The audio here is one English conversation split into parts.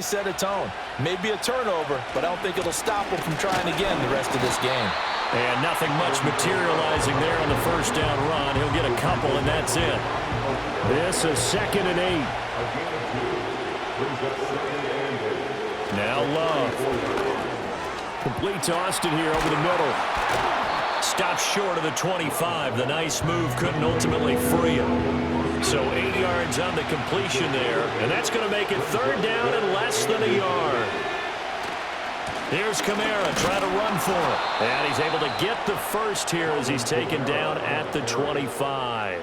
Set a tone. Maybe a turnover, but I don't think it'll stop him from trying again the rest of this game. And nothing much materializing there on the first down run. He'll get a couple, and that's it. This is 2nd and 8. Now Love. Complete to Austin here over the middle. Stopped short of the 25. The nice move couldn't ultimately free him. So 8 yards on the completion there, and that's going to make it 3rd down and less than a yard. Here's Kamara trying to run for it. And he's able to get the first here as he's taken down at the 25.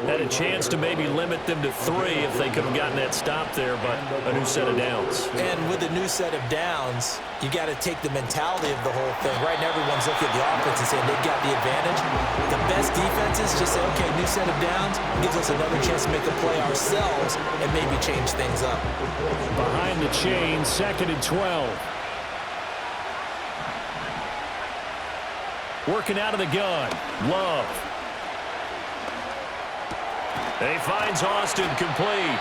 Had a chance to maybe limit them to 3 if they could have gotten that stop there, but a new set of downs. And with a new set of downs, you got to take the mentality of the whole thing. Right now, everyone's looking at the offense and saying they've got the advantage. The best defenses just say, okay, new set of downs gives us another chance to make a play ourselves and maybe change things up. Behind the chain, 2nd and 12. Working out of the gun. Love. He finds Austin complete.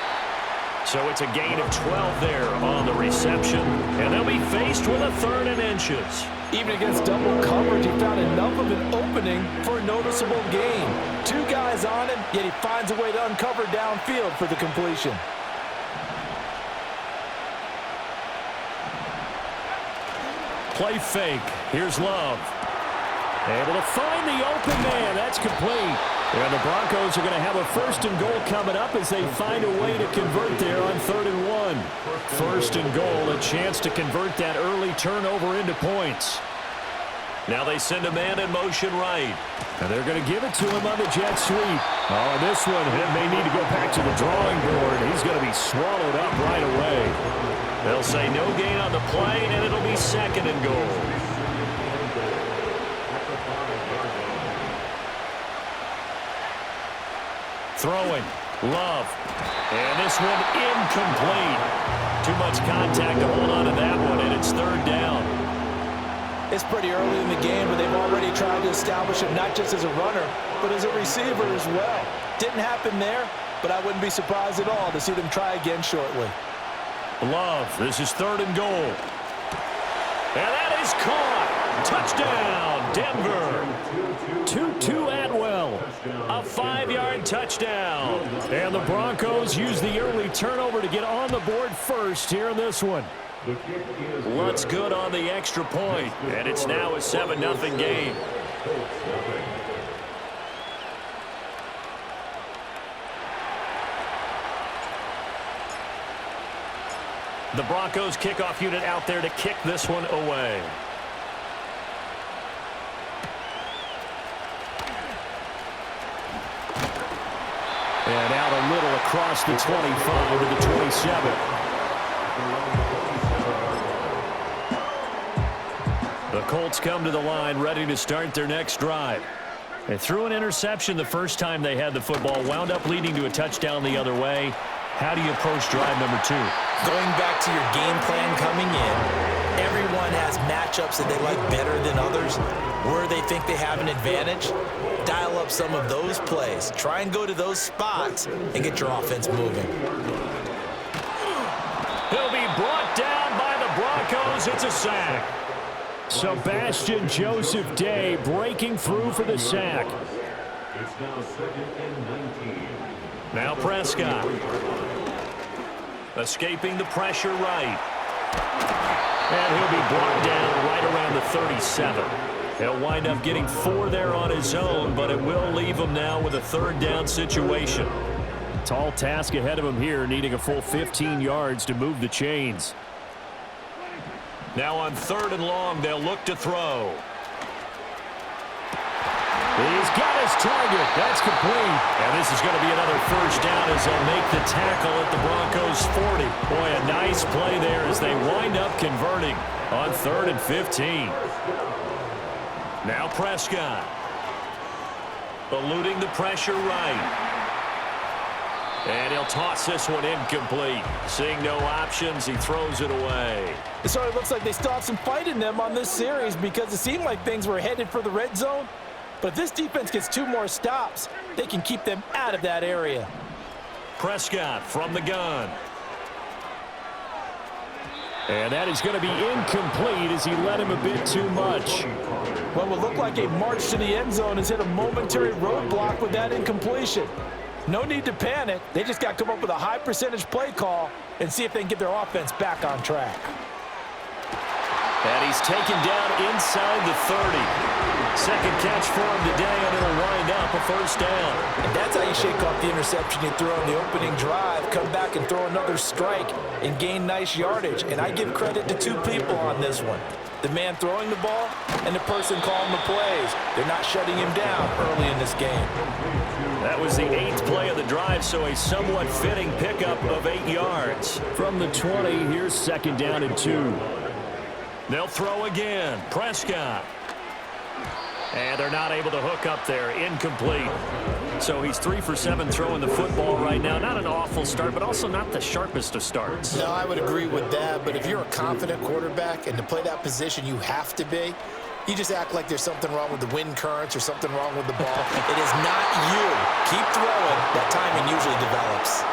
So it's a gain of 12 there on the reception. And they'll be faced with a 3rd and inches. Even against double coverage, he found enough of an opening for a noticeable gain. 2 guys on him, yet he finds a way to uncover downfield for the completion. Play fake. Here's Love. Able to find the open man. That's complete. And the Broncos are going to have a 1st and goal coming up as they find a way to convert there on 3rd and 1. 1st and goal, a chance to convert that early turnover into points. Now they send a man in motion right. And they're going to give it to him on the jet sweep. Oh, this one, he may need to go back to the drawing board. He's going to be swallowed up right away. They'll say no gain on the play, and it'll be 2nd and goal. Throwing. Love. And this one incomplete. Too much contact to hold on to that one, and it's 3rd down. It's pretty early in the game, but they've already tried to establish him not just as a runner, but as a receiver as well. Didn't happen there, but I wouldn't be surprised at all to see them try again shortly. Love. This is 3rd and goal. And that is caught. Touchdown, Denver. 2-2 Atwell. A 5-yard touchdown. And the Broncos use the early turnover to get on the board first here in this one. What's good on the extra point, and it's now a 7-0 game. The Broncos kickoff unit out there to kick this one away. And out a little across the 25 to the 27. The Colts come to the line ready to start their next drive. They threw an interception the first time they had the football, wound up leading to a touchdown the other way. How do you approach drive number 2? Going back to your game plan coming in, everyone has matchups that they like better than others. Where they think they have an advantage, dial up some of those plays. Try and go to those spots and get your offense moving. He'll be brought down by the Broncos. It's a sack. Sebastian Joseph Day breaking through for the sack. It's now 2nd and 19. Now Prescott. Escaping the pressure right. And he'll be brought down right around the 37. He'll wind up getting 4 there on his own, but it will leave him now with a 3rd down situation. Tall task ahead of him here, needing a full 15 yards to move the chains. Now on 3rd and long, they'll look to throw. He's got his target. That's complete. And this is going to be another 1st down as they'll make the tackle at the Broncos' 40. Boy, a nice play there as they wind up converting on 3rd and 15. Now Prescott. Eluding the pressure right. And he'll toss this one incomplete. Seeing no options, he throws it away. It sort of looks like they still have some fight in them on this series because it seemed like things were headed for the red zone. But if this defense gets 2 more stops, they can keep them out of that area. Prescott from the gun. And that is going to be incomplete as he led him a bit too much. What would look like a march to the end zone has hit a momentary roadblock with that incompletion. No need to panic. They just got to come up with a high percentage play call and see if they can get their offense back on track. And he's taken down inside the 30. Second catch for him today, and it'll wind up a first down. And that's how you shake off the interception you threw on the opening drive, come back and throw another strike and gain nice yardage. And I give credit to two people on this one. The man throwing the ball and the person calling the plays. They're not shutting him down early in this game. That was the 8th play of the drive, so a somewhat fitting pickup of 8 yards. From the 20, here's second down and 2. They'll throw again. Prescott. And they're not able to hook up there. Incomplete. So he's 3 for 7 throwing the football right now. Not an awful start, but also not the sharpest of starts. No, I would agree with that. But if you're a confident quarterback and to play that position you have to be, you just act like there's something wrong with the wind currents or something wrong with the ball. It is not you. Keep throwing. That timing usually develops.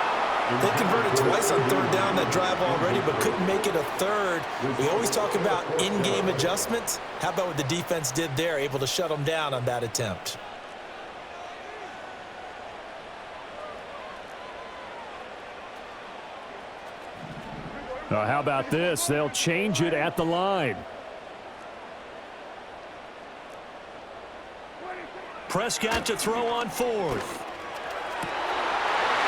They converted twice on third down that drive already, but couldn't make it a third. We always talk about in-game adjustments. How about what the defense did there, able to shut them down on that attempt? How about this? They'll change it at the line. Prescott to throw on 4th.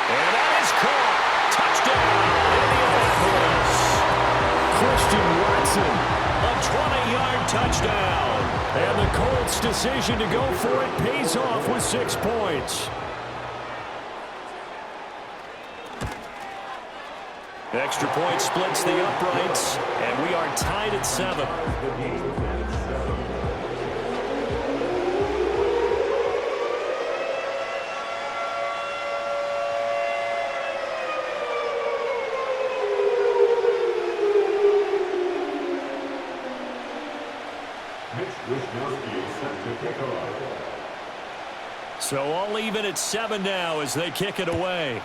And that is caught. Touchdown, Indianapolis. Christian Watson, a 20-yard touchdown. And the Colts' decision to go for it pays off with 6 points. Extra point splits the uprights, and we are tied at 7. So all even at 7 now as they kick it away.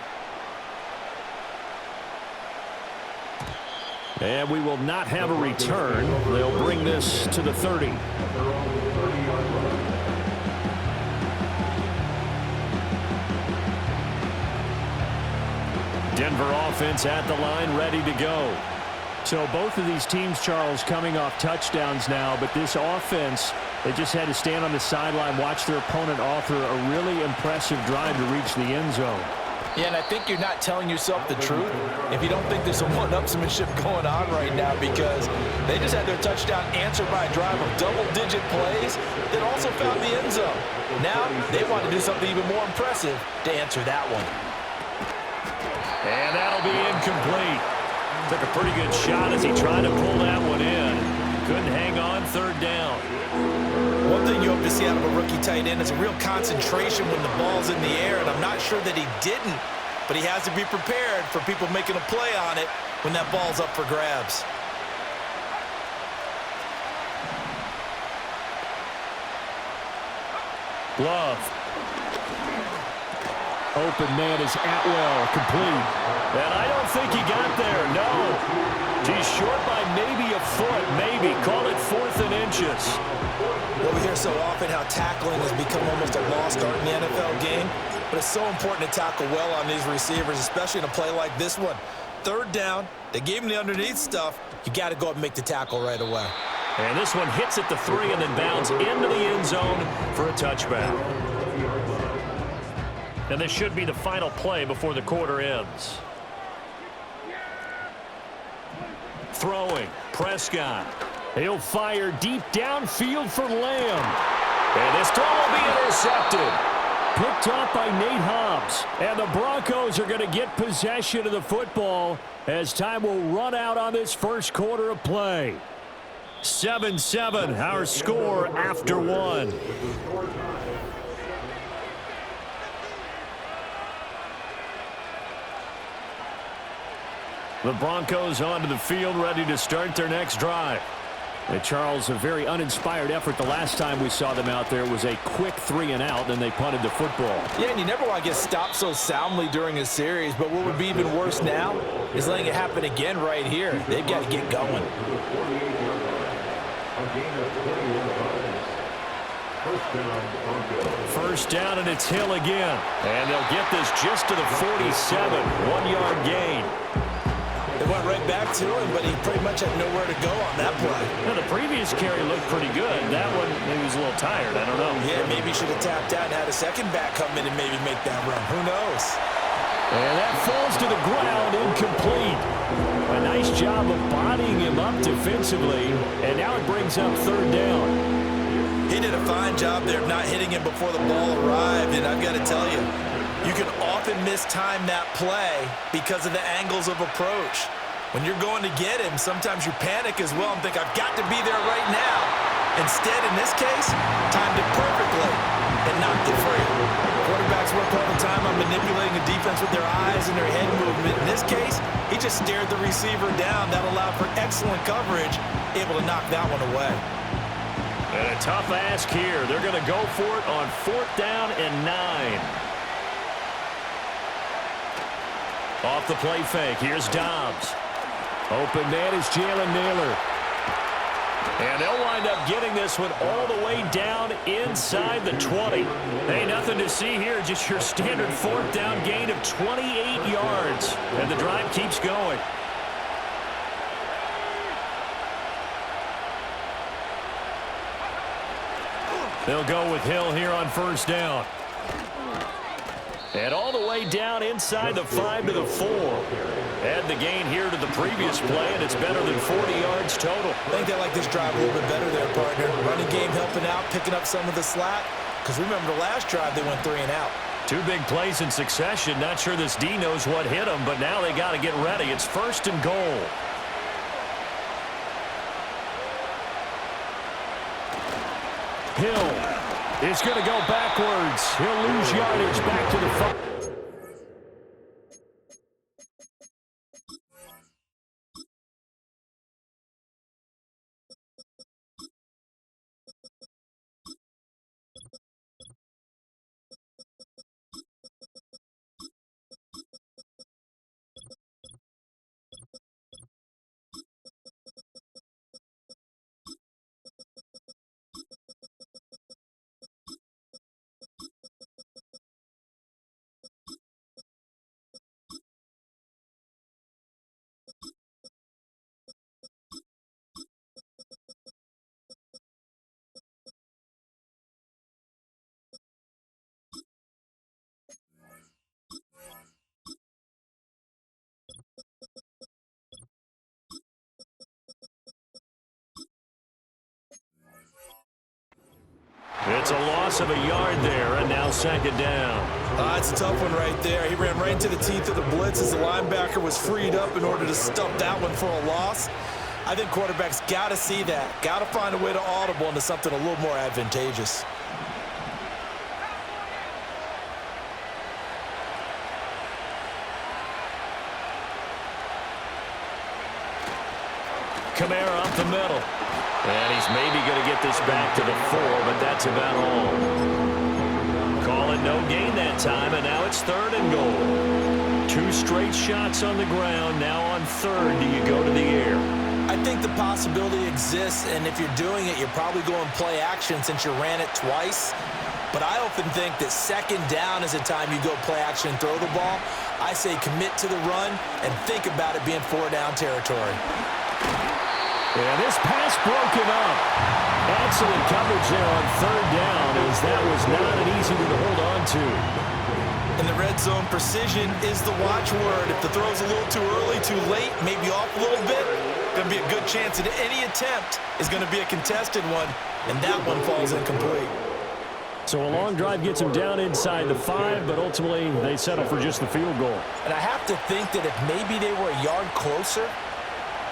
And we will not have a return. They'll bring this to the 30. Denver offense at the line, ready to go. So both of these teams, Charles, coming off touchdowns now, but this offense, they just had to stand on the sideline, watch their opponent offer a really impressive drive to reach the end zone. Yeah, and I think you're not telling yourself the truth if you don't think there's some one-upsmanship going on right now, because they just had their touchdown answered by a drive of double-digit plays that also found the end zone. Now they want to do something even more impressive to answer that one. And that'll be incomplete. Took a pretty good shot as he tried to pull that one in. Couldn't hang on third down. One thing you hope to see out of a rookie tight end is a real concentration when the ball's in the air, and I'm not sure that he didn't, but he has to be prepared for people making a play on it when that ball's up for grabs. Love. Open man is Atwell, complete. And I don't think he got there, no. He's short by maybe a foot, maybe. Call it 4th and inches. Well, we hear so often how tackling has become almost a lost art in the NFL game, but it's so important to tackle well on these receivers, especially in a play like this one. Third down, they gave him the underneath stuff. You got to go up and make the tackle right away. And this one hits at the 3 and then bounds into the end zone for a touchback. And this should be the final play before the quarter ends. Throwing, Prescott. He'll fire deep downfield for Lamb. And this throw will be intercepted. Picked off by Nate Hobbs. And the Broncos are going to get possession of the football as time will run out on this first quarter of play. 7-7, our score after 1. The Broncos onto the field, ready to start their next drive. And Charles, a very uninspired effort the last time we saw them out there. Was a quick 3-and-out, then they punted the football. Yeah, and you never want to get stopped so soundly during a series, but what would be even worse now is letting it happen again right here. They've got to get going. First down, and it's Hill again. And they'll get this just to the 47. 1-yard gain. They went right back to him, but he pretty much had nowhere to go on that play. Well, the previous carry looked pretty good. That one, maybe he was a little tired. I don't know. Yeah, maybe he should have tapped out and had a second back come in and maybe make that run. Who knows? And that falls to the ground, incomplete. A nice job of bodying him up defensively, and now it brings up third down. He did a fine job there of not hitting him before the ball arrived, and I've got to tell you, you can often mistime that play because of the angles of approach. When you're going to get him, sometimes you panic as well and think, I've got to be there right now. Instead, in this case, timed it perfectly and knocked it free. Quarterbacks work all the time on manipulating a defense with their eyes and their head movement. In this case, he just stared the receiver down. That allowed for excellent coverage, able to knock that one away. And a tough ask here. They're going to go for it on 4th down and 9. Off the play fake. Here's Dobbs. Open man is Jalen Naylor. And they'll wind up getting this one all the way down inside the 20. Hey, nothing to see here. Just your standard 4th down gain of 28 yards. And the drive keeps going. They'll go with Hill here on first down. And all the way down inside the 5 to the 4. Add the gain here to the previous play, and it's better than 40 yards total. I think they like this drive a little bit better there, partner. Running game helping out, picking up some of the slack. Because remember the last drive, they went 3-and-out. 2 big plays in succession. Not sure this D knows what hit them, but now they got to get ready. It's 1st and goal. Hill is going to go backwards. He'll lose yardage back to the front. It's a loss of a yard there, and now 2nd down. It's a tough one right there. He ran right into the teeth of the blitz as the linebacker was freed up in order to stuff that one for a loss. I think quarterbacks got to see that. Got to find a way to audible into something a little more advantageous. Kamara up the middle. And he's maybe going to get this back to the 4, but that's about all. Call it no gain that time, and now it's 3rd and goal. 2 straight shots on the ground. Now on 3rd, do you go to the air? I think the possibility exists, and if you're doing it, you're probably going play action since you ran it twice. But I often think that 2nd down is the time you go play action and throw the ball. I say commit to the run and think about it being 4-down territory. And this pass broken up. Excellent coverage there on 3rd down, as that was not an easy one to hold on to. In the red zone, precision is the watchword. If the throw's a little too early, too late, maybe off a little bit, going to be a good chance that any attempt is going to be a contested one, and that one falls incomplete. So a long drive gets them down inside the 5, but ultimately they settle for just the field goal. And I have to think that if maybe they were a yard closer,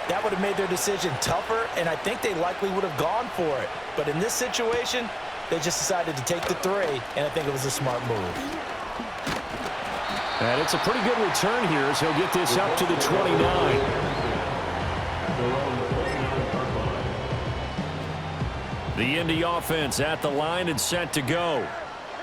that would have made their decision tougher, and I think they likely would have gone for it. But in this situation, they just decided to take the 3, and I think it was a smart move. And it's a pretty good return here as he'll get this up to the 29. The Indy offense at the line and set to go.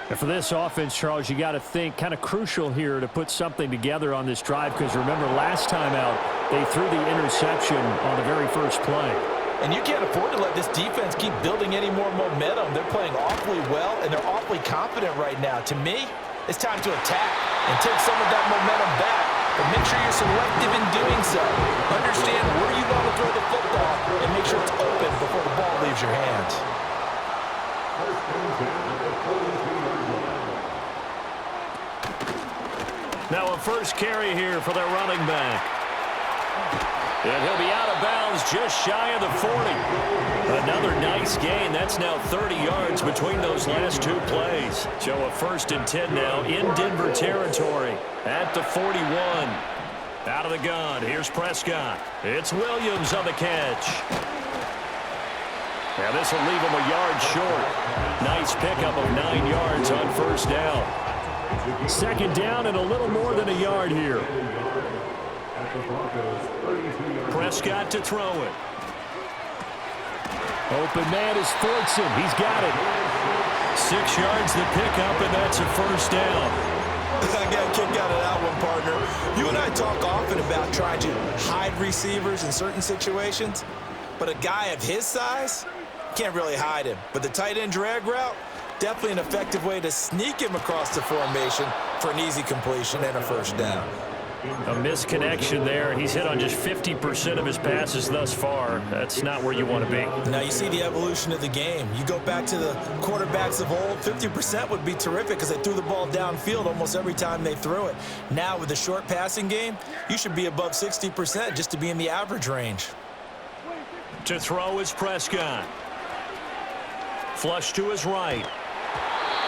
And for this offense, Charles, you got to think kind of crucial here to put something together on this drive, because remember last time out they threw the interception on the very first play. And you can't afford to let this defense keep building any more momentum. They're playing awfully well, and they're awfully confident right now. To me, it's time to attack and take some of that momentum back. But make sure you're selective in doing so. Understand where you want to throw the football and make sure it's open before the ball leaves your hands. Now a first carry here for their running back. And he'll be out of bounds just shy of the 40. Another nice gain. That's now 30 yards between those last two plays. So a 1st and 10 now in Denver territory at the 41. Out of the gun. Here's Prescott. It's Williams on the catch. Now this will leave him a yard short. Nice pickup of 9 yards on first down. 2nd down and a little more than a yard here. Prescott to throw it. Open man is Fortson. He's got it. 6 yards the pickup, and that's a first down. I got a kick out of that one, partner. You and I talk often about trying to hide receivers in certain situations, but a guy of his size can't really hide him. But the tight end drag route, definitely an effective way to sneak him across the formation for an easy completion and a first down. A misconnection there. He's hit on just 50% of his passes thus far. That's not where you want to be. Now you see the evolution of the game. You go back to the quarterbacks of old, 50% would be terrific because they threw the ball downfield almost every time they threw it. Now with the short passing game, you should be above 60% just to be in the average range. To throw is Prescott. Flush to his right.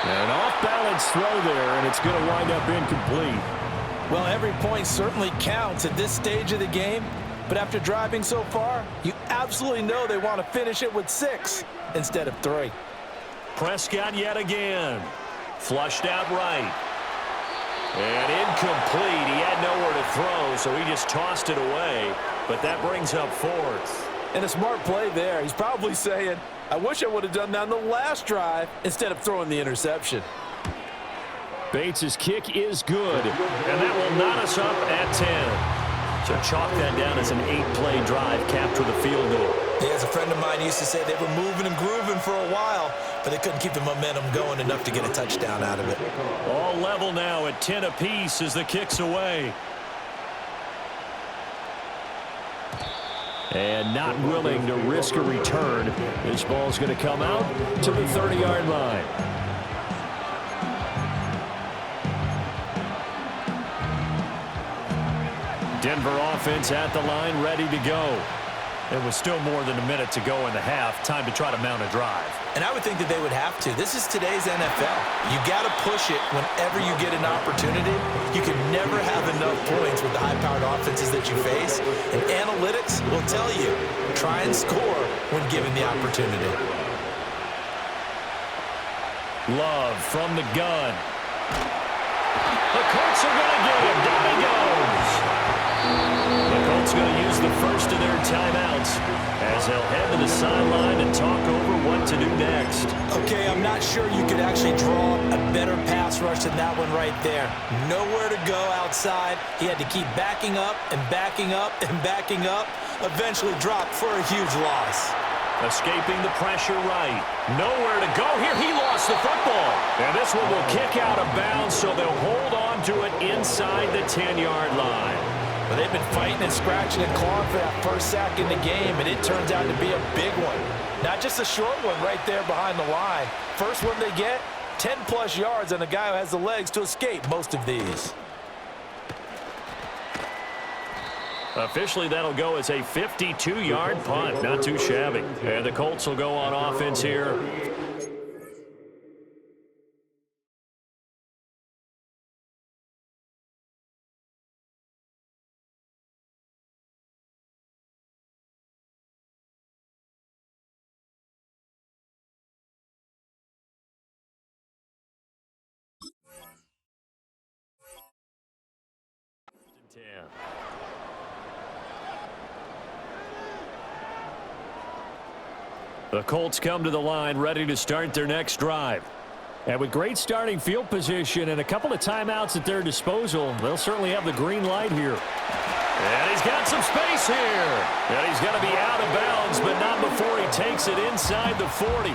An off-balance throw there, and it's going to wind up incomplete. Well, every point certainly counts at this stage of the game, but after driving so far, you absolutely know they want to finish it with 6 instead of 3. Prescott yet again. Flushed out right. And incomplete. He had nowhere to throw, so he just tossed it away, but that brings up 4th. And a smart play there. He's probably saying, I wish I would have done that on the last drive instead of throwing the interception. Bates' kick is good, and that will knot us up at 10. So chalk that down as an 8-play drive capped with a field goal. Yeah, as a friend of mine used to say, they were moving and grooving for a while, but they couldn't keep the momentum going enough to get a touchdown out of it. All level now at 10 apiece as the kick's away. And not willing to risk a return. This ball's going to come out to the 30-yard line. Denver offense at the line, ready to go. It was still more than a minute to go in the half. Time to try to mount a drive. And I would think that they would have to. This is today's NFL. You got to push it whenever you get an opportunity. You can never have enough points with the high-powered offenses that you face. And analytics will tell you, try and score when given the opportunity. Love from the gun. The Colts are going to get him. Down he goes. The Colts going to use the first of their timeouts as they'll head to the sideline and talk over what to do next. Okay, I'm not sure you could actually draw a better pass rush than that one right there. Nowhere to go outside. He had to keep backing up and backing up and backing up. Eventually dropped for a huge loss. Escaping the pressure right. Nowhere to go here. He lost the football. And this one will kick out of bounds, so they'll hold on to it inside the 10-yard line. But they've been fighting and scratching and clawing for that first sack in the game, and it turns out to be a big one. Not just a short one right there behind the line. First one they get, 10-plus yards on a guy who has the legs to escape most of these. Officially, that'll go as a 52-yard punt. Not too shabby. And the Colts will go on offense here. The Colts come to the line ready to start their next drive. And with great starting field position and a couple of timeouts at their disposal, they'll certainly have the green light here. And he's got some space here. And he's going to be out of bounds, but not before he takes it inside the 40.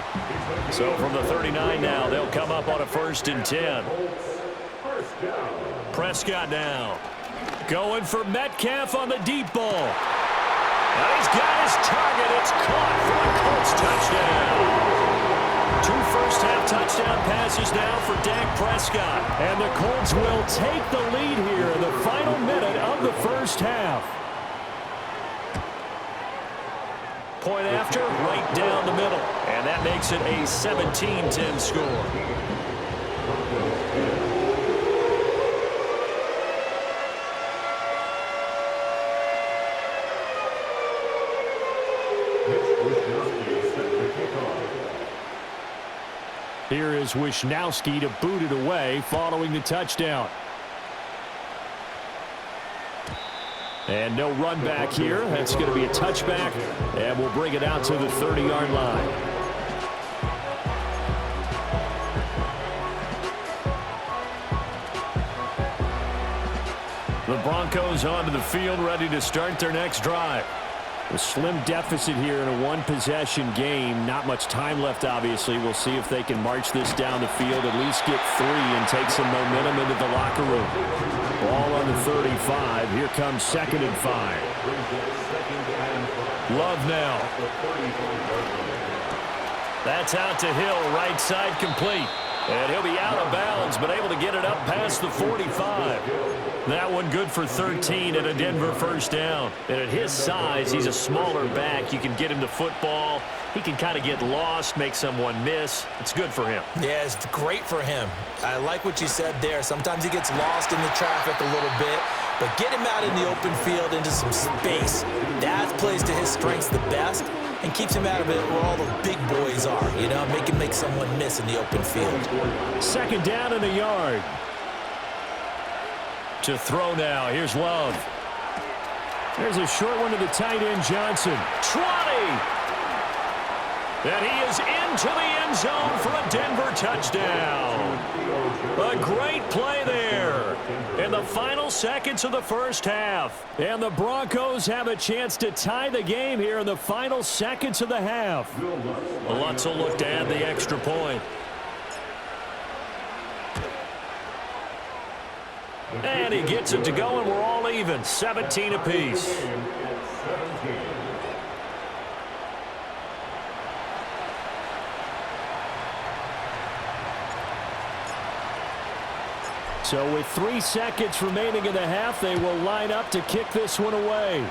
So from the 39 now, they'll come up on a 1st and 10. Prescott now. Going for Metcalf on the deep ball. And he's got his target. It's caught for a Colts touchdown. 2 first-half touchdown passes now for Dak Prescott. And the Colts will take the lead here in the final minute of the first half. Point after, right down the middle. And that makes it a 17-10 score. Here is Wisnowski to boot it away following the touchdown. And no run back here. That's going to be a touchback. And we'll bring it out to the 30-yard line. The Broncos onto the field ready to start their next drive. A slim deficit here in a one-possession game. Not much time left, obviously. We'll see if they can march this down the field, at least get 3 and take some momentum into the locker room. Ball on the 35. Here comes 2nd and 5. Love now. That's out to Hill, right side complete. And he'll be out of bounds, but able to get it up past the 45. That one good for 13 and a Denver first down. And at his size, he's a smaller back. You can get him the football. He can kind of get lost, make someone miss. It's good for him. Yeah, it's great for him. I like what you said there. Sometimes he gets lost in the traffic a little bit, but get him out in the open field into some space. That plays to his strengths the best and keeps him out of it where all the big boys are, you know, make someone miss in the open field. 2nd down and a yard. To throw now. Here's Love. There's a short one to the tight end, Johnson. 20! And he is into the end zone for a Denver touchdown. A great play there in the final seconds of the first half. And the Broncos have a chance to tie the game here in the final seconds of the half. Lutz will look to add the extra point. And he gets it to go, and we're all even. 17 apiece. So with 3 seconds remaining in the half, they will line up to kick this one away.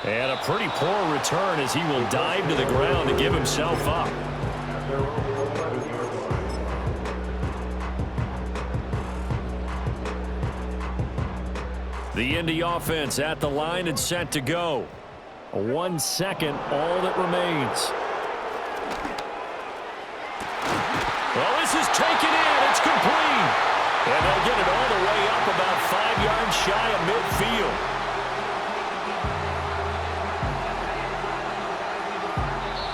And a pretty poor return as he will dive to the ground to give himself up. The Indy offense at the line and set to go. 1 second, all that remains. Well, this is taken in. It's complete. And they'll get it all the way up about 5 yards shy of midfield.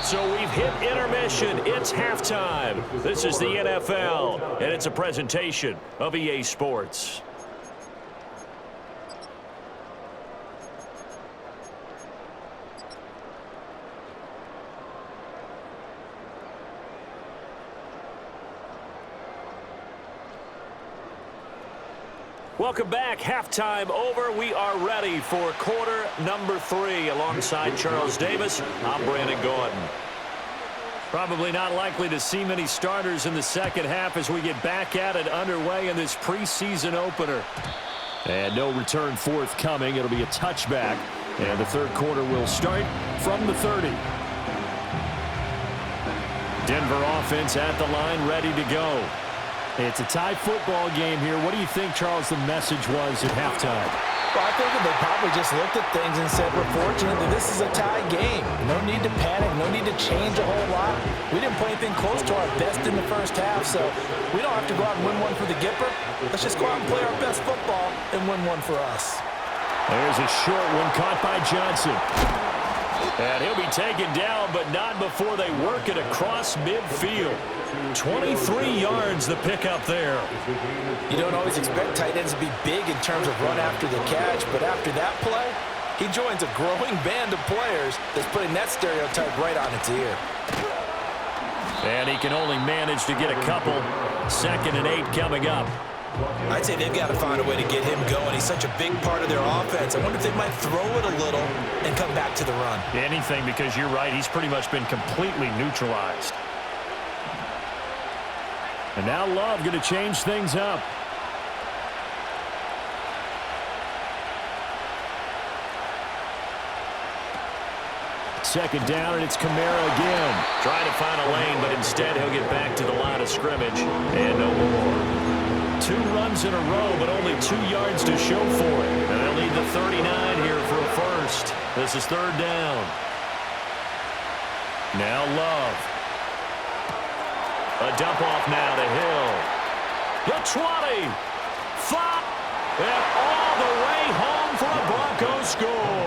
So we've hit intermission. It's halftime. This is the NFL, and it's a presentation of EA Sports. Welcome back. Halftime over. We are ready for quarter number 3. Alongside Charles Davis, I'm Brandon Gordon. Probably not likely to see many starters in the second half as we get back at it underway in this preseason opener. And no return forthcoming. It'll be a touchback. And the third quarter will start from the 30. Denver offense at the line, ready to go. It's a tie football game here. What do you think, Charles, the message was at halftime? Well, I think they probably just looked at things and said, we're fortunate that this is a tie game. No need to panic, no need to change a whole lot. We didn't play anything close to our best in the first half, so we don't have to go out and win one for the Gipper. Let's just go out and play our best football and win one for us. There's a short one caught by Johnson. And he'll be taken down, but not before they work it across midfield. 23 yards the pickup there. You don't always expect tight ends to be big in terms of run after the catch, but after that play, he joins a growing band of players that's putting that stereotype right on its ear. And he can only manage to get a couple. 2nd and 8 coming up. I'd say they've got to find a way to get him going. He's such a big part of their offense. I wonder if they might throw it a little and come back to the run. Anything, because you're right. He's pretty much been completely neutralized. And now Love going to change things up. Second down, and it's Kamara again. Trying to find a lane, but instead he'll get back to the line of scrimmage. And no more. 2 runs in a row, but only 2 yards to show for it. And they'll need the 39 here for a first. This is 3rd down. Now Love. A dump off now to Hill. The 20. 5. And all the way home for a Broncos score.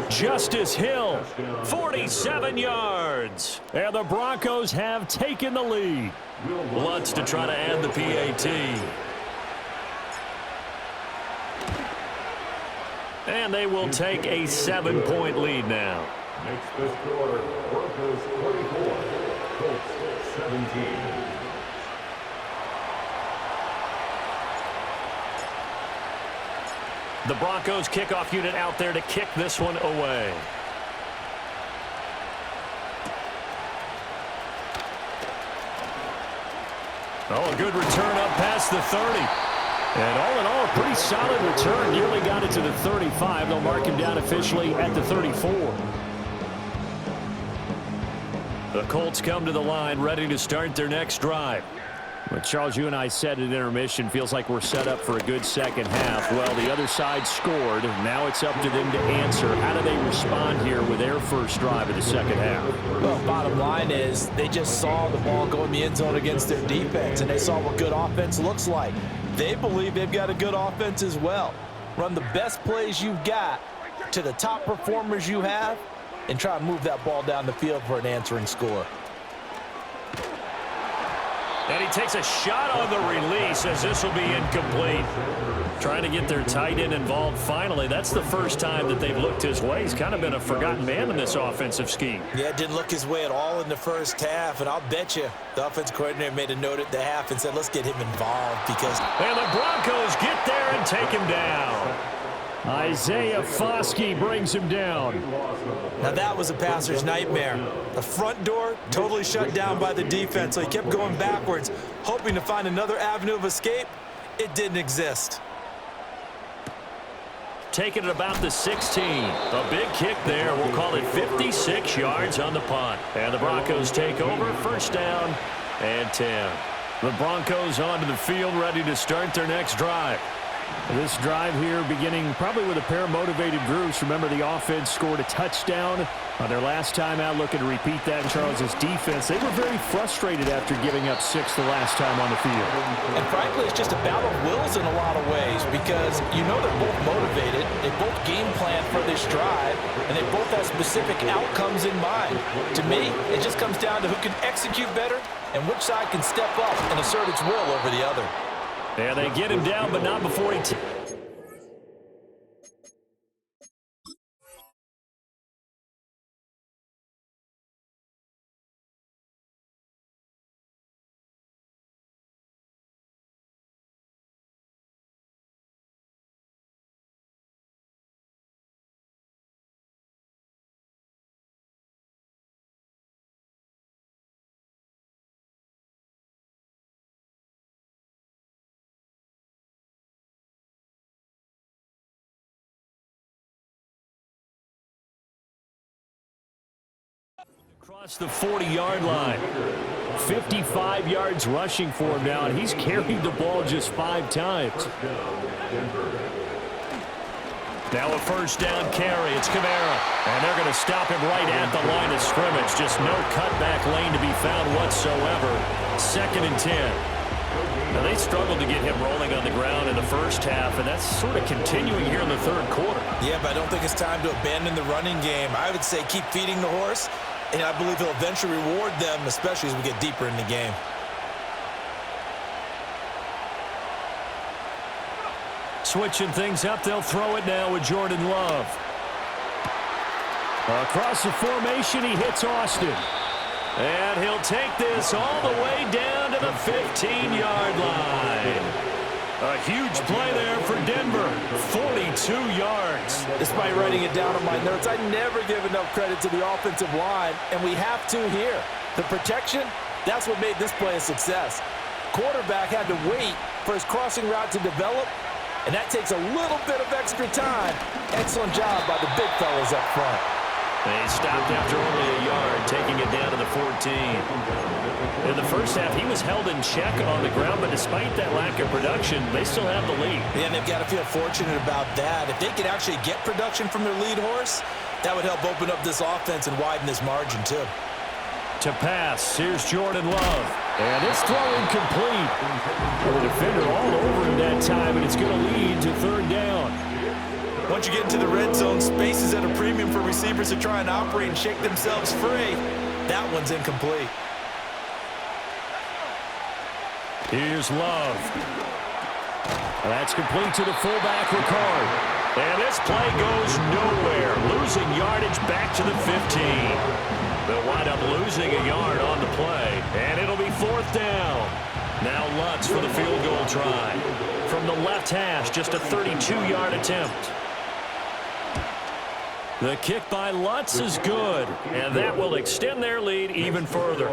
Justice Hill, 47 yards. And the Broncos have taken the lead. Lutz to try to add the PAT. And they will take a 7-point lead now. Makes the score Broncos 44, Colts 17. The Broncos kickoff unit out there to kick this one away. Oh, a good return up past the 30. And all in all, a pretty solid return. Nearly got it to the 35. They'll mark him down officially at the 34. The Colts come to the line, ready to start their next drive. Well, Charles, you and I said at intermission, feels like we're set up for a good second half. Well, the other side scored. Now it's up to them to answer. How do they respond here with their first drive of the second half? Well, bottom line is they just saw the ball go in the end zone against their defense, and they saw what good offense looks like. They believe they've got a good offense as well. Run the best plays you've got to the top performers you have and try to move that ball down the field for an answering score. And he takes a shot on the release as this will be incomplete. Trying to get their tight end involved finally. That's the first time that they've looked his way. He's kind of been a forgotten man in this offensive scheme. Yeah, it didn't look his way at all in the first half, and I'll bet you the offense coordinator made a note at the half and said, let's get him involved because... And the Broncos get there and take him down. Isaiah Foskey brings him down. Now that was a passer's nightmare. The front door totally shut down by the defense, so he kept going backwards, hoping to find another avenue of escape. It didn't exist. Taking it about the 16. A big kick there. We'll call it 56 yards on the punt. And the Broncos take over. First down and 10. The Broncos onto the field, ready to start their next drive. This drive here beginning probably with a pair of motivated groups. Remember, the offense scored a touchdown on their last time out, looking to repeat that in Charles's defense. They were very frustrated after giving up 6 the last time on the field. And frankly, it's just a battle of wills in a lot of ways because you know they're both motivated. They both game plan for this drive, and they both have specific outcomes in mind. To me, it just comes down to who can execute better and which side can step up and assert its will over the other. Yeah, they get him down, but not before he... Across the 40-yard line. 55 yards rushing for him now, and he's carried the ball just 5 times. Now a first down carry. It's Kamara. And they're going to stop him right at the line of scrimmage. Just no cutback lane to be found whatsoever. 2nd and 10. Now, they struggled to get him rolling on the ground in the first half, and that's sort of continuing here in the third quarter. Yeah, but I don't think it's time to abandon the running game. I would say keep feeding the horse, and I believe he'll eventually reward them, especially as we get deeper in the game. Switching things up, they'll throw it now with Jordan Love. Across the formation, he hits Austin. And he'll take this all the way down to the 15-yard line. A huge play there for Denver. 42 yards. Despite writing it down on my notes, I never give enough credit to the offensive line, and we have to here. The protection, that's what made this play a success. Quarterback had to wait for his crossing route to develop, and that takes a little bit of extra time. Excellent job by the big fellas up front. They stopped after only a yard, taking it down to the 14. In the first half, he was held in check on the ground, but despite that lack of production, they still have the lead. Yeah, and they've got to feel fortunate about that. If they could actually get production from their lead horse, that would help open up this offense and widen this margin too. To pass, here's Jordan Love. And it's throw incomplete. The defender all over him that time, and it's going to lead to third down. Once you get into the red zone, space is at a premium for receivers to try and operate and shake themselves free. That one's incomplete. Here's Love. That's complete to the fullback, Ricard. And this play goes nowhere. Losing yardage back to the 15. They'll wind up losing a yard on the play. And it'll be fourth down. Now Lutz for the field goal try. From the left hash, just a 32-yard attempt. The kick by Lutz is good, and that will extend their lead even further.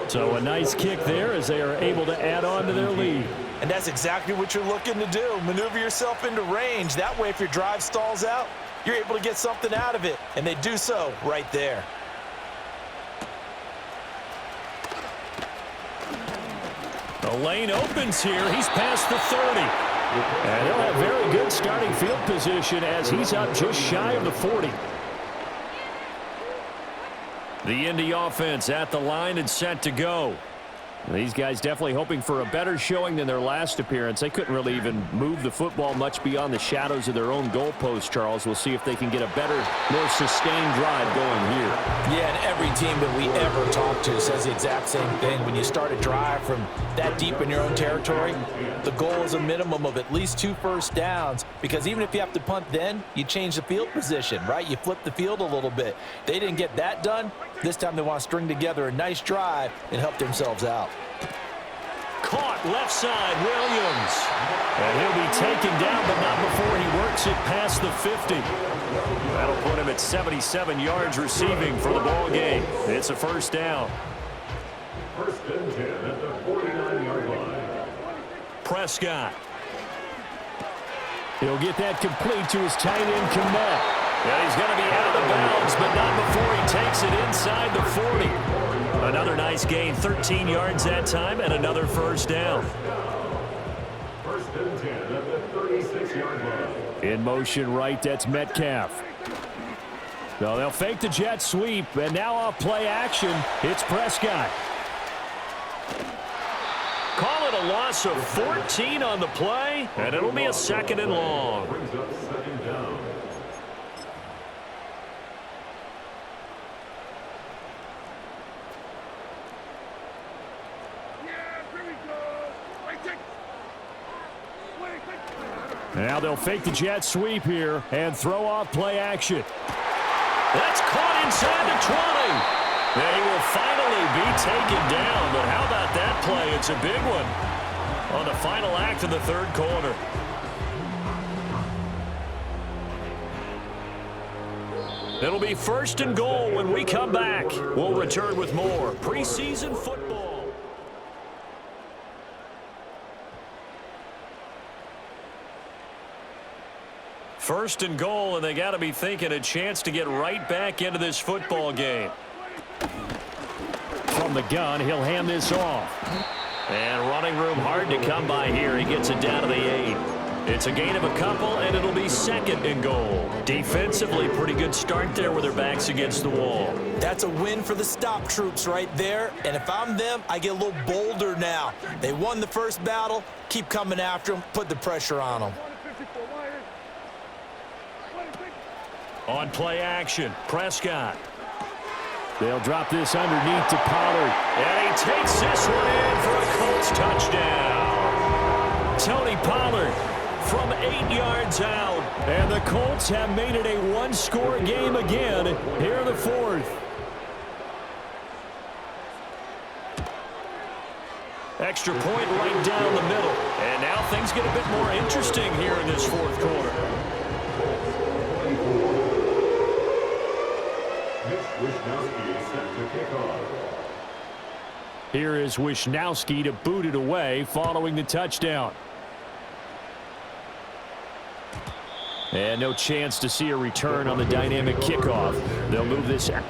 So a nice kick there as they are able to add on to their lead. And that's exactly what you're looking to do. Maneuver yourself into range. That way, if your drive stalls out, you're able to get something out of it. And they do so right there. The lane opens here. He's past the 30. And he'll have very good starting field position as he's up just shy of the 40. The Indy offense at the line and set to go. These guys definitely hoping for a better showing than their last appearance. They couldn't really even move the football much beyond the shadows of their own goalpost, Charles. We'll see if they can get a better, more sustained drive going here. Yeah, and every team that we ever talk to says the exact same thing. When you start a drive from that deep in your own territory, the goal is a minimum of at least 2 first downs, because even if you have to punt then, you change the field position, right? You flip the field a little bit. They didn't get that done. This time they want to string together a nice drive and help themselves out. Caught left side, Williams. And he'll be taken down, but not before he works it past the 50. That'll put him at 77 yards receiving for the ball game. It's a first down. First and 10 at the 49-yard line. Prescott. He'll get that complete to his tight end, Kmet. And he's going to be out of bounds, but not before he takes it inside the 40. Another nice gain, 13 yards that time, and another first down. First and 10 at the 36-yard line. In motion right, that's Metcalf. So they'll fake the jet sweep, and now off play action, it's Prescott. Call it a loss of 14 on the play, and it'll be a second and long. Brings up second down. Now they'll fake the jet sweep here and throw off play action. That's caught inside the 20. They will finally be taken down, but how about that play? It's a big one on the final act of the third quarter. It'll be first and goal when we come back. We'll return with more preseason football. First and goal, and they got to be thinking a chance to get right back into this football game. From the gun, he'll hand this off. And running room hard to come by here. He gets it down to the 8. It's a gain of a couple, and it'll be second and goal. Defensively, pretty good start there with their backs against the wall. That's a win for the stop troops right there. And if I'm them, I get a little bolder now. They won the first battle. Keep coming after them. Put the pressure on them. On play action, Prescott. They'll drop this underneath to Pollard. And he takes this one in for a Colts touchdown. Tony Pollard from 8 yards out. And the Colts have made it a one-score game again here in the fourth. Extra point right down the middle. And now things get a bit more interesting here in this fourth quarter. Here is Wishnowski to boot it away following the touchdown. And no chance to see a return on the dynamic kickoff. They'll move this out.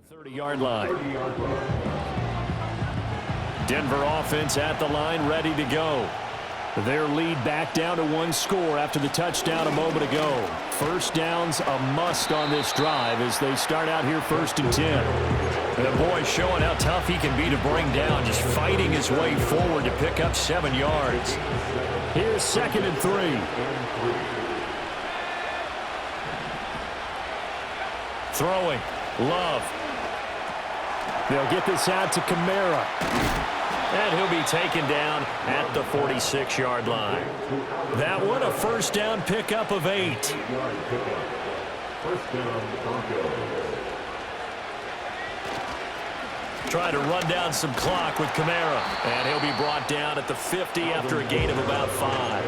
The 30-yard line. Denver offense at the line, ready to go. Their lead back down to one score after the touchdown a moment ago. First down's a must on this drive as they start out here 1st and 10. The boy showing how tough he can be to bring down, just fighting his way forward to pick up 7 yards. Here's 2nd and 3. Throwing, Love. They'll get this out to Kamara. And he'll be taken down at the 46-yard line. That one a first down pickup of 8. Try to run down some clock with Kamara. And he'll be brought down at the 50 after a gain of about 5.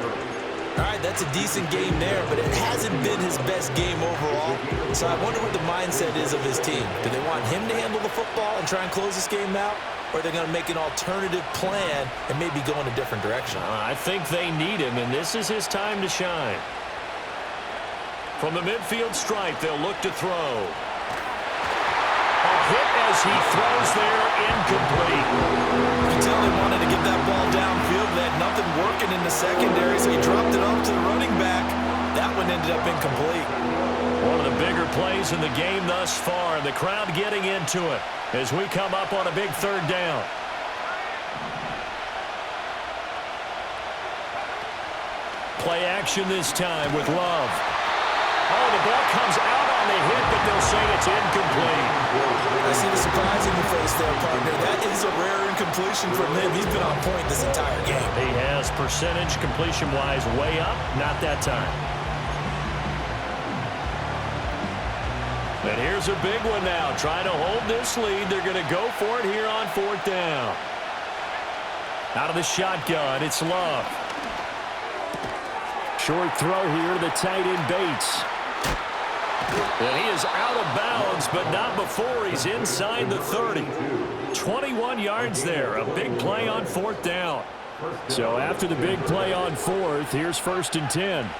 All right, that's a decent game there, but it hasn't been his best game overall. So I wonder what the mindset is of his team. Do they want him to handle the football and try and close this game out? Or are they going to make an alternative plan and maybe go in a different direction? I think they need him, and this is his time to shine. From the midfield stripe, they'll look to throw. A hit as he throws there, incomplete. You can tell they wanted to get that ball downfield. They had nothing working in the secondary, so he dropped it off to the running back. That one ended up incomplete. One of the bigger plays in the game thus far. The crowd getting into it as we come up on a big 3rd down. Play action this time with Love. Oh, the ball comes out on the hit, but they'll say it's incomplete. I see the surprise in your face there, partner. That is a rare incompletion from him. He's been on point this entire game. He has percentage completion-wise way up, not that time. And here's a big one now. Trying to hold this lead. They're going to go for it here on 4th down. Out of the shotgun, it's Love. Short throw here to the tight end Bates. And he is out of bounds, but not before he's inside the 30. 21 yards there. A big play on 4th down. So after the big play on 4th, here's 1st and 10.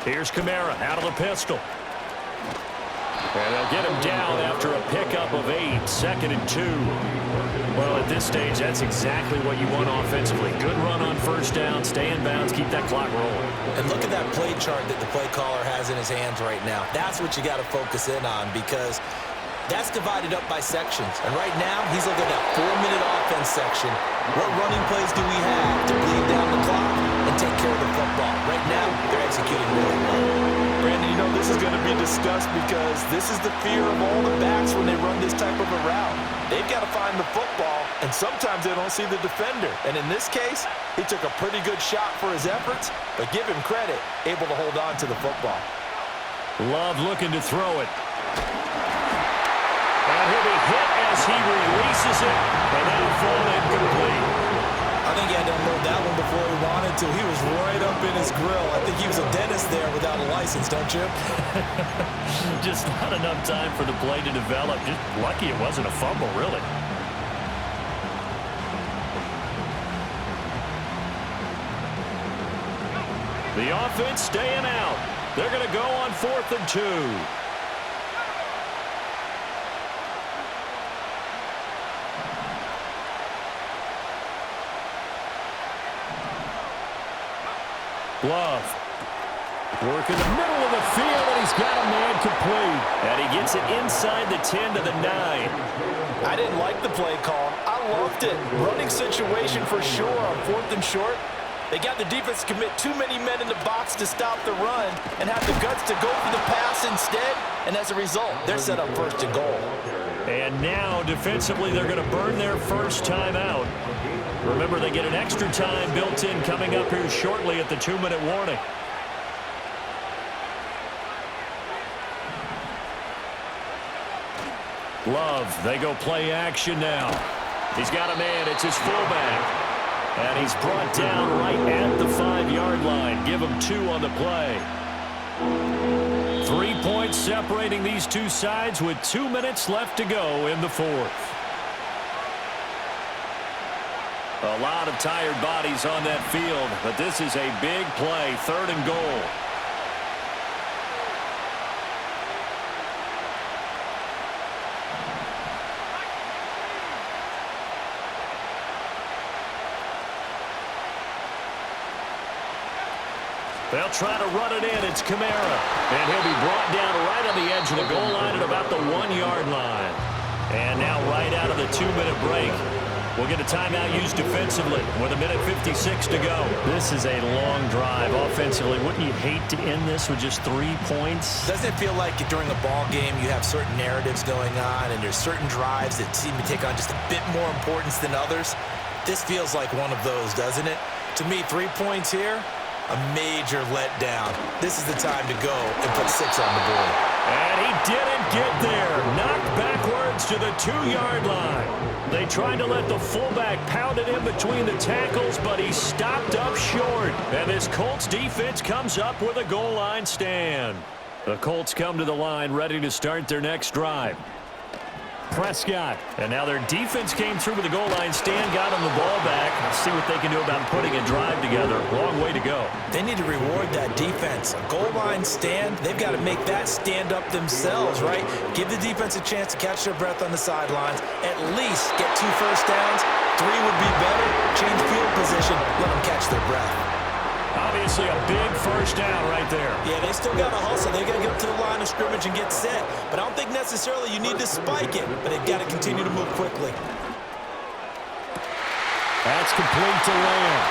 Here's Kamara out of the pistol. And they'll get him down after a pickup of 8, 2nd and 2. Well, at this stage, that's exactly what you want offensively. Good run on 1st down, stay in bounds, keep that clock rolling. And look at that play chart that the play caller has in his hands right now. That's what you got to focus in on because that's divided up by sections. And right now, he's looking at that 4-minute offense section. What running plays do we have to bleed down the clock and take care of the football? Right now, they're executing really well. Brandon, you know this is going to be discussed because this is the fear of all the backs when they run this type of a route. They've got to find the football and sometimes they don't see the defender. And in this case, he took a pretty good shot for his efforts, but give him credit, able to hold on to the football. Love looking to throw it. And he'll be hit as he releases it, and that'll fall incomplete. I think he had to unload that one before he wanted to. He was right up in his grill. I think he was a dentist there without a license, don't you? Just not enough time for the play to develop. Just lucky it wasn't a fumble, really. The offense staying out. They're going to go on 4th and 2. Love. Work in the middle of the field, and he's got a man complete. And he gets it inside the 10 to the 9. I didn't like the play call. I loved it. Running situation for sure on 4th and short. They got the defense to commit too many men in the box to stop the run and have the guts to go for the pass instead. And as a result, they're set up 1st and goal. And now, defensively, they're going to burn their first time out. Remember, they get an extra time built in coming up here shortly at the 2-minute warning. Love, they go play action now. He's got a man, it's his fullback. And he's brought down right at the 5-yard line. Give him 2 on the play. 3 points separating these two sides with 2 minutes left to go in the 4th. A lot of tired bodies on that field, but this is a big play, 3rd and goal. They'll try to run it in. It's Kamara. And he'll be brought down right on the edge of the goal line at about the 1-yard line. And now right out of the 2-minute break, we'll get a timeout used defensively with 1:56 to go. This is a long drive offensively. Wouldn't you hate to end this with just 3 points? Doesn't it feel like during a ball game you have certain narratives going on and there's certain drives that seem to take on just a bit more importance than others? This feels like one of those, doesn't it? To me, 3 points here, a major letdown. This is the time to go and put 6 on the board. And he didn't get there. Knocked backwards to the 2-yard line. They tried to let the fullback pound it in between the tackles, but he stopped up short. And this Colts defense comes up with a goal line stand. The Colts come to the line ready to start their next drive. Prescott. And now their defense came through with a goal line stand, got them the ball back. Let's see what they can do about putting a drive together. Long way to go. They need to reward that defense. A goal line stand, they've got to make that stand up themselves, right? Give the defense a chance to catch their breath on the sidelines. At least get 2 first downs. 3 would be better. Change field position. Let them catch their breath. Obviously a big first down right there. Yeah, they still got to hustle. They got to get up to the line of scrimmage and get set. But I don't think necessarily you need to spike it. But they've got to continue to move quickly. That's complete to Lamb.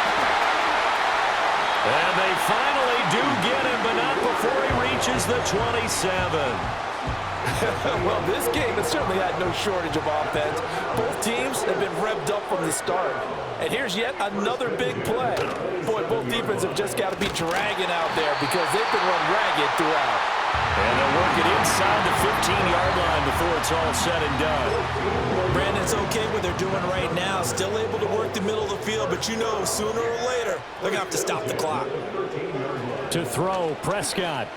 And they finally do get him, but not before he reaches the 27. Well, this game has certainly had no shortage of offense. Both teams have been revved up from the start. And here's yet another big play. Boy, both defenses have just got to be dragging out there because they've been run ragged throughout. And they'll work it inside the 15-yard line before it's all said and done. Brandon, it's okay what they're doing right now. Still able to work the middle of the field, but you know sooner or later they're going to have to stop the clock. To throw, Prescott.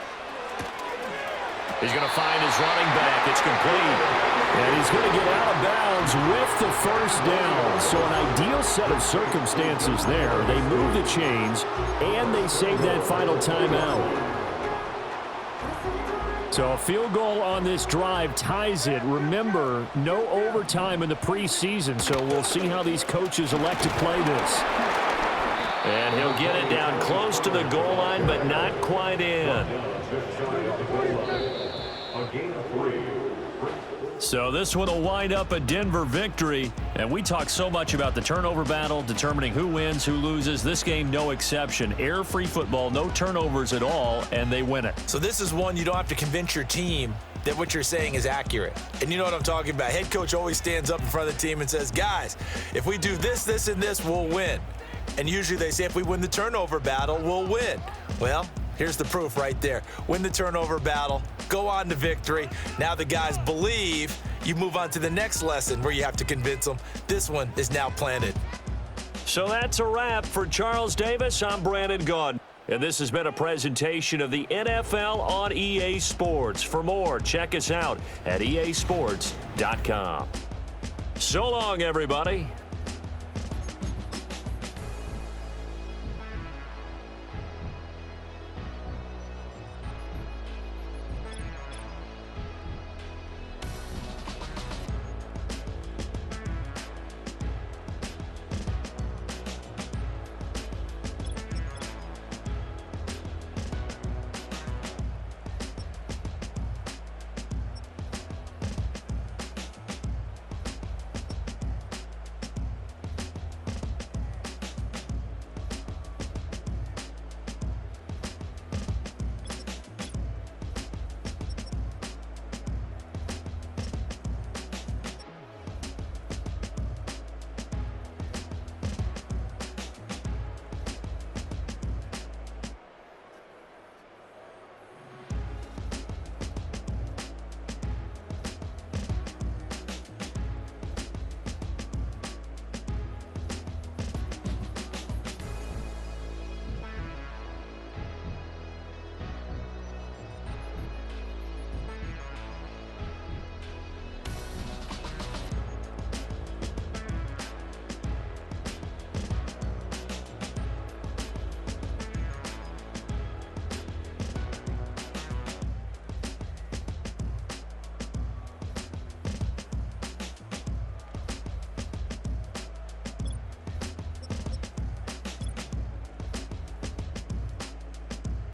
He's going to find his running back. It's complete. And he's going to get out of bounds with the first down. So an ideal set of circumstances there. They move the chains, and they save that final timeout. So a field goal on this drive ties it. Remember, no overtime in the preseason, so we'll see how these coaches elect to play this. And he'll get it down close to the goal line, but not quite in. So this one will wind up a Denver victory. And we talk so much about the turnover battle, determining who wins, who loses. This game, no exception. Error-free football, no turnovers at all, and they win it. So this is one you don't have to convince your team that what you're saying is accurate. And you know what I'm talking about. Head coach always stands up in front of the team and says, guys, if we do this, this, and this, we'll win. And usually they say if we win the turnover battle, we'll win. Well, here's the proof right there. Win the turnover battle, go on to victory. Now the guys believe. You move on to the next lesson where you have to convince them. This one is now planted. So that's a wrap for Charles Davis. I'm Brandon Gaudin. And this has been a presentation of the NFL on EA Sports. For more, check us out at easports.com. So long, everybody.